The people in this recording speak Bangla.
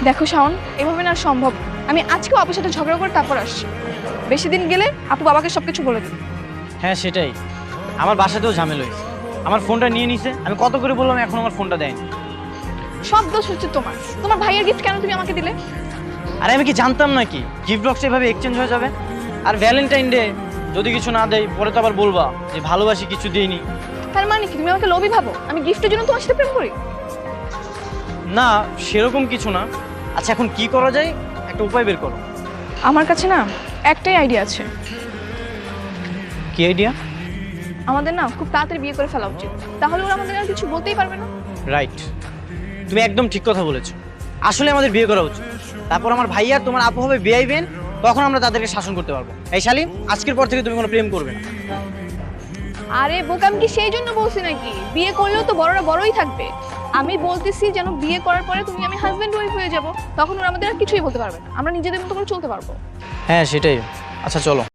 দেখো শাওন, এভাবে না সম্ভব। আমি আজকেও আপুর সাথে ঝগড়া করে তারপর আসছি। বেশি দিন গেলে আপু বাবাকে সবকিছু বলে দেবে। হ্যাঁ সেটাই, আমার বাসাতেও ঝামেলা হয়েছে। আমার ফোনটা নিয়ে নিছে, আমি কত করে বললাম, এখন আমার ফোনটা দেয়নি। সব দোষ হচ্ছে তোমার। তোমার ভাইয়ের গিফট কেন তুমি আমাকে দিলে? আরে আমি কি জানতাম নাকি গিফট বক্সটা এভাবে এক্সচেঞ্জ হয়ে যাবে? আর ভ্যালেন্টাইন ডে যদি কিছু না দেয় পরে তো আবার বলবা যে ভালোবাসি কিছু দিইনি। তার মানে কি তুমি আমাকে লোভী ভাবো? আমি গিফটের জন্য তোমার সাথে প্রেম করি? না, সেরকম কিছু না। আচ্ছা এখন কি করা যায়, একটা উপায় বের করো। আমার কাছে না একটাই আইডিয়া আছে। কি আইডিয়া? আমাদের না খুব তাড়াতাড়ি বিয়ে করে ফেলা উচিত, তাহলে ওরা আমাদের আর কিছু বলতেই পারবে না। রাইট, তুমি একদম ঠিক কথা বলেছো। আসলে আমাদের বিয়ে করা উচিত, তারপর আমার ভাইয়া তোমার আপু হবে বেআইবেন, তখন আমরা তাদেরকে শাসন করতে পারবো। এই শালীন, আজকের পর থেকে তুমি কোনো প্রেম করবে না। আরে বোকা, আমি কি সেই জন্য বলছি নাকি? বিয়ে করলেও তো বড়রা বড়ই থাকবে। আমি বলতেছি যেন বিয়ে করার পরে তুমি আমি হাজবেন্ড ওয়াইফ হয়ে যাব, তখন ওরা আমাদের আর কিছুই বলতে পারবে না, আমরা নিজেদের মতো করে চলতে পারবো। হ্যাঁ সেটাই। আচ্ছা চলো।